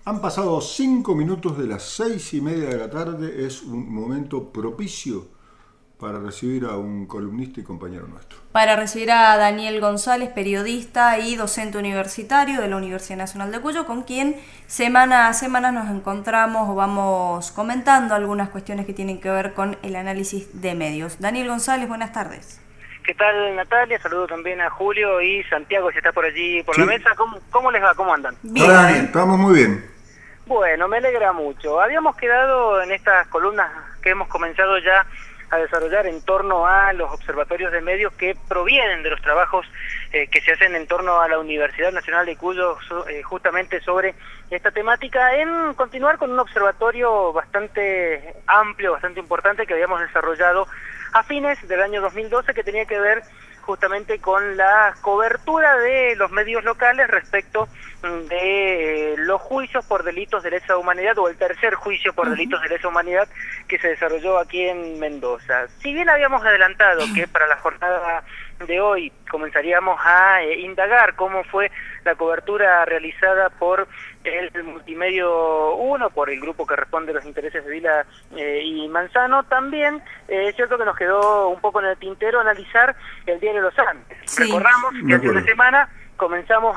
Han pasado 5 minutos de las 6:30 de la tarde. Es un momento propicio para recibir a un columnista y compañero nuestro. Para recibir a Daniel González, periodista y docente universitario de la Universidad Nacional de Cuyo, con quien semana a semana nos encontramos o vamos comentando algunas cuestiones que tienen que ver con el análisis de medios. Daniel González, buenas tardes. ¿Qué tal, Natalia? Saludo también a Julio y Santiago, si está por allí por la mesa. ¿Cómo les va? ¿Cómo andan? Bien. Hola, Daniel, estamos muy bien. Bueno, me alegra mucho. Habíamos quedado en estas columnas que hemos comenzado ya a desarrollar en torno a los observatorios de medios que provienen de los trabajos que se hacen en torno a la Universidad Nacional de Cuyo, justamente sobre esta temática, en continuar con un observatorio bastante amplio, bastante importante que habíamos desarrollado a fines del año 2012, que tenía que ver justamente con la cobertura de los medios locales respecto de los juicios por delitos de lesa humanidad, o el tercer juicio por delitos de lesa humanidad que se desarrolló aquí en Mendoza. Si bien habíamos adelantado que para la jornada de hoy comenzaríamos a indagar cómo fue la cobertura realizada por el Multimedio 1, por el grupo que responde a los intereses de Vila y Manzano, también es cierto que nos quedó un poco en el tintero analizar el Diario de los Andes. Sí. Recordamos que hace una semana comenzamos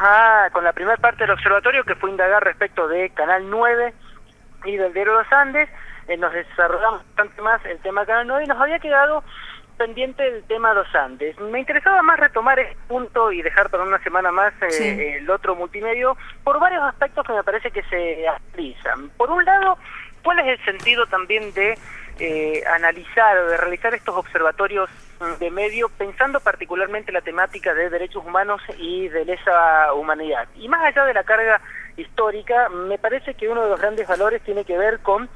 con la primera parte del observatorio, que fue indagar respecto de Canal 9 y del Diario de los Andes. Nos desarrollamos bastante más el tema Canal 9 y nos había quedado pendiente el tema de los Andes. Me interesaba más retomar este punto y dejar para una semana más el otro multimedio, por varios aspectos que me parece que se analizan. Por un lado, ¿cuál es el sentido también de analizar o de realizar estos observatorios de medio, pensando particularmente la temática de derechos humanos y de lesa humanidad? Y más allá de la carga histórica, me parece que uno de los grandes valores tiene que ver con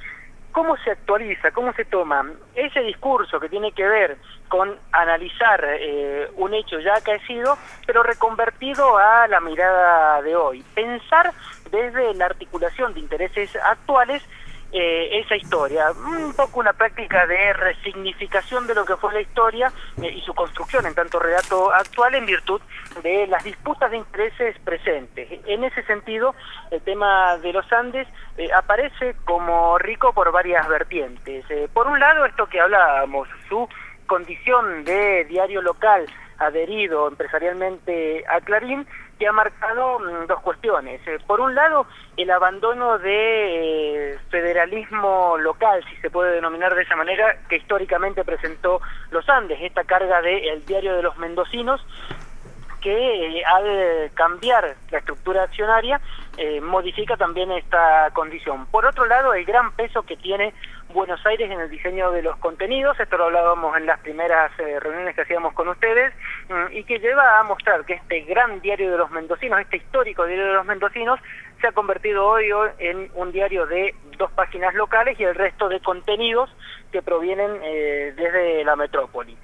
cómo se actualiza, cómo se toma ese discurso que tiene que ver con analizar un hecho ya acaecido, pero reconvertido a la mirada de hoy. Pensar desde la articulación de intereses actuales esa historia, un poco una práctica de resignificación de lo que fue la historia y su construcción en tanto relato actual en virtud de las disputas de intereses presentes. En ese sentido, el tema de los Andes aparece como rico por varias vertientes. Por un lado, esto que hablábamos, su condición de diario local adherido empresarialmente a Clarín, que ha marcado dos cuestiones. Por un lado, el abandono de federalismo local, si se puede denominar de esa manera, que históricamente presentó los Andes, esta carga del diario de los mendocinos, que al cambiar la estructura accionaria modifica también esta condición. Por otro lado, el gran peso que tiene Buenos Aires en el diseño de los contenidos, esto lo hablábamos en las primeras reuniones que hacíamos con ustedes, y que lleva a mostrar que este gran diario de los mendocinos, este histórico diario de los mendocinos, se ha convertido hoy en un diario de 2 páginas locales y el resto de contenidos que provienen desde la metrópoli.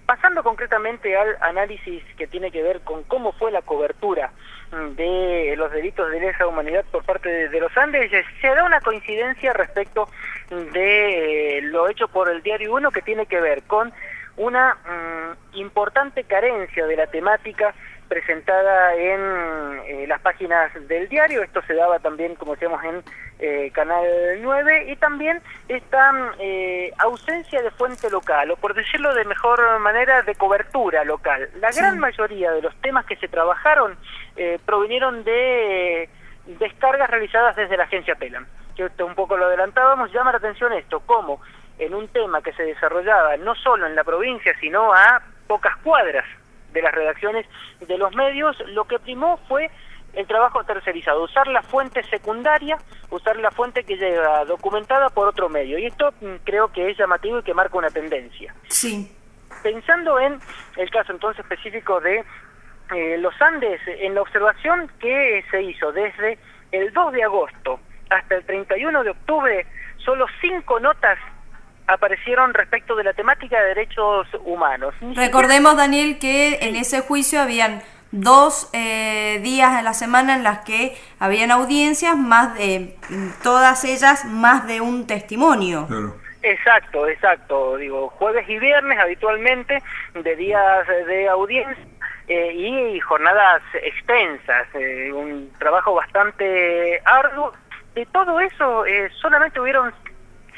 Pasando concretamente al análisis que tiene que ver con cómo fue la cobertura de los delitos de lesa humanidad por parte de los Andes, se da una coincidencia respecto de lo hecho por el Diario 1, que tiene que ver con una importante carencia de la temática presentada en las páginas del diario. Esto se daba también, como decíamos, en Canal 9, y también esta ausencia de fuente local, o por decirlo de mejor manera, de cobertura local. La gran mayoría de los temas que se trabajaron provinieron de descargas realizadas desde la agencia Telam. Que esto un poco lo adelantábamos. Llama la atención esto, como en un tema que se desarrollaba no solo en la provincia, sino a pocas cuadras de las redacciones de los medios, lo que primó fue el trabajo tercerizado, usar la fuente secundaria, usar la fuente que llega documentada por otro medio. Y esto creo que es llamativo y que marca una tendencia. Sí. Pensando en el caso entonces específico de los Andes, en la observación que se hizo desde el 2 de agosto hasta el 31 de octubre, solo 5 notas aparecieron respecto de la temática de derechos humanos. Recordemos, Daniel, que en ese juicio habían 2 días a la semana en las que habían audiencias, más de todas ellas, más de un testimonio. Claro. Exacto, digo, jueves y viernes habitualmente, de días de audiencia, y jornadas extensas, un trabajo bastante arduo de todo eso solamente hubieron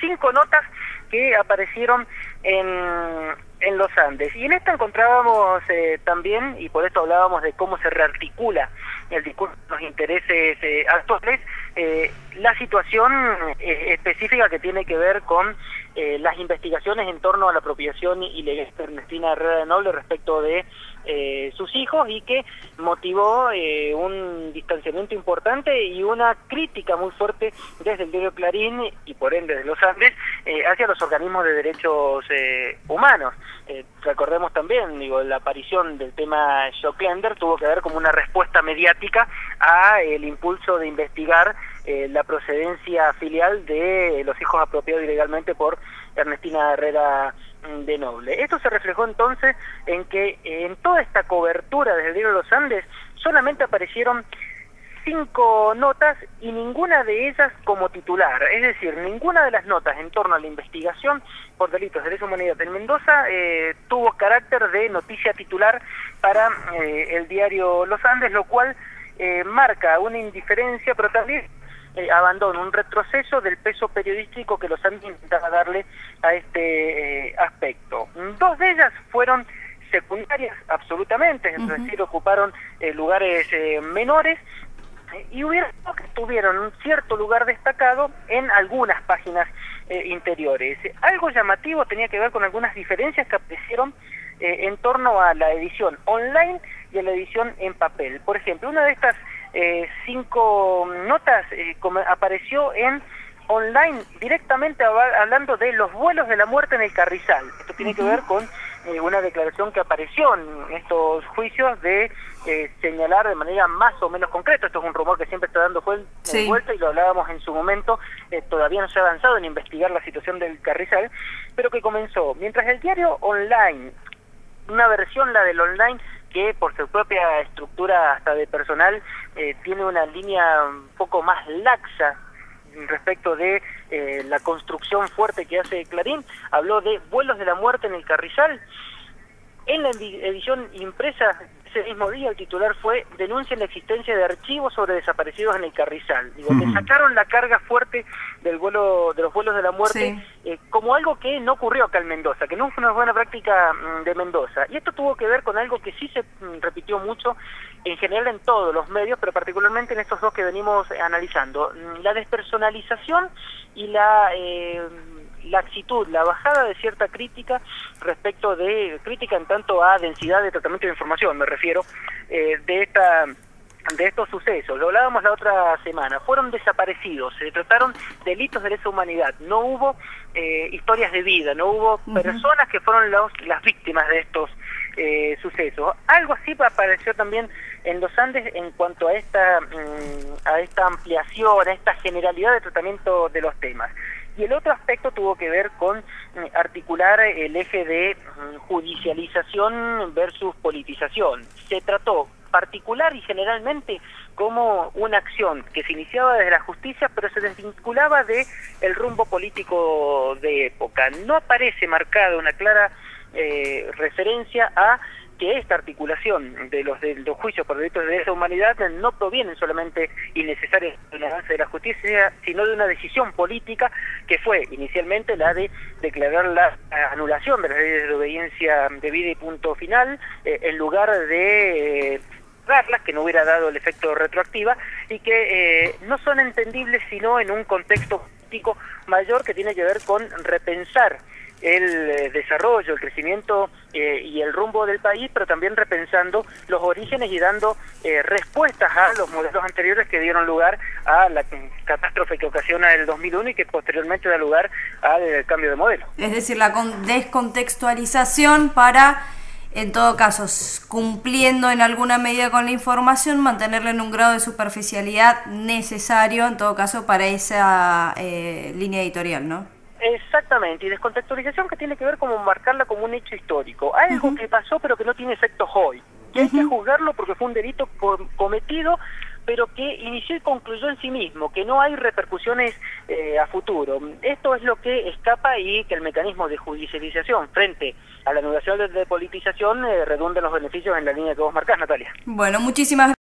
5 notas que aparecieron en los Andes. Y en esta encontrábamos también, y por esto hablábamos de cómo se rearticula el discurso de los intereses actuales, la situación específica que tiene que ver con las investigaciones en torno a la apropiación ilegal de Ernestina Herrera de Noble respecto de sus hijos, y que motivó un distanciamiento importante y una crítica muy fuerte desde el diario Clarín y por ende de los Andes hacia los organismos de derechos humanos. Recordemos también, la aparición del tema Joclender tuvo que ver como una respuesta mediática a el impulso de investigar la procedencia filial de los hijos apropiados ilegalmente por Ernestina Herrera de Noble. Esto se reflejó entonces en que en toda esta cobertura desde el diario Los Andes solamente aparecieron 5 notas y ninguna de ellas como titular, es decir, ninguna de las notas en torno a la investigación por delitos de lesa humanidad en Mendoza tuvo carácter de noticia titular para el diario Los Andes, lo cual marca una indiferencia, pero también abandono, un retroceso del peso periodístico que Los Andes intentaba darle a este aspecto. 2 de ellas fueron secundarias absolutamente, es decir, ocuparon lugares menores, y hubieron que tuvieron un cierto lugar destacado en algunas páginas interiores. Algo llamativo tenía que ver con algunas diferencias que aparecieron en torno a la edición online y a la edición en papel. Por ejemplo, una de estas 5 notas apareció en online directamente hablando de los vuelos de la muerte en el Carrizal. Esto tiene que ver con una declaración que apareció en estos juicios de señalar de manera más o menos concreta. Esto es un rumor que siempre está dando vuelta y lo hablábamos en su momento. Todavía no se ha avanzado en investigar la situación del Carrizal, pero que comenzó mientras el diario online, una versión, la del online, que por su propia estructura hasta de personal tiene una línea un poco más laxa respecto de la construcción fuerte que hace Clarín, habló de vuelos de la muerte en el Carrizal. En la edición impresa ese mismo día el titular fue: denuncian la existencia de archivos sobre desaparecidos en el Carrizal. Le sacaron la carga fuerte de los vuelos de la muerte, como algo que no ocurrió acá en Mendoza, que no fue una buena práctica de Mendoza. Y esto tuvo que ver con algo que sí se repitió mucho en general en todos los medios, pero particularmente en estos 2 que venimos analizando: la despersonalización y la laxitud, la bajada de cierta crítica respecto de crítica en tanto a densidad de tratamiento de información, me refiero, de estos sucesos. Lo hablábamos la otra semana. Fueron desaparecidos, se trataron delitos de lesa humanidad, no hubo historias de vida, no hubo personas que fueron las víctimas de estos sucesos. Algo así apareció también en Los Andes en cuanto a esta ampliación, a esta generalidad de tratamiento de los temas. Y el otro aspecto tuvo que ver con articular el eje de judicialización versus politización. Se trató particular y generalmente como una acción que se iniciaba desde la justicia, pero se desvinculaba de el rumbo político de época. No aparece marcada una clara referencia a que esta articulación de los juicios por delitos de lesa humanidad no provienen solamente innecesariamente de un avance de la justicia, sino de una decisión política que fue inicialmente la de declarar la anulación de las leyes de obediencia debida y punto final, en lugar de darlas, que no hubiera dado el efecto retroactiva, y que no son entendibles sino en un contexto político mayor que tiene que ver con repensar el desarrollo, el crecimiento y el rumbo del país, pero también repensando los orígenes y dando respuestas a los modelos anteriores que dieron lugar a la catástrofe que ocasiona el 2001 y que posteriormente da lugar al cambio de modelo. Es decir, la descontextualización para, en todo caso, cumpliendo en alguna medida con la información, mantenerla en un grado de superficialidad necesario, en todo caso, para esa línea editorial, ¿no? Exactamente, y descontextualización que tiene que ver como marcarla como un hecho histórico, algo que pasó pero que no tiene efectos hoy, que hay que juzgarlo porque fue un delito cometido, pero que inició y concluyó en sí mismo, que no hay repercusiones a futuro. Esto es lo que escapa y que el mecanismo de judicialización frente a la anulación de politización redunda en los beneficios en la línea que vos marcás, Natalia. Bueno, muchísimas gracias.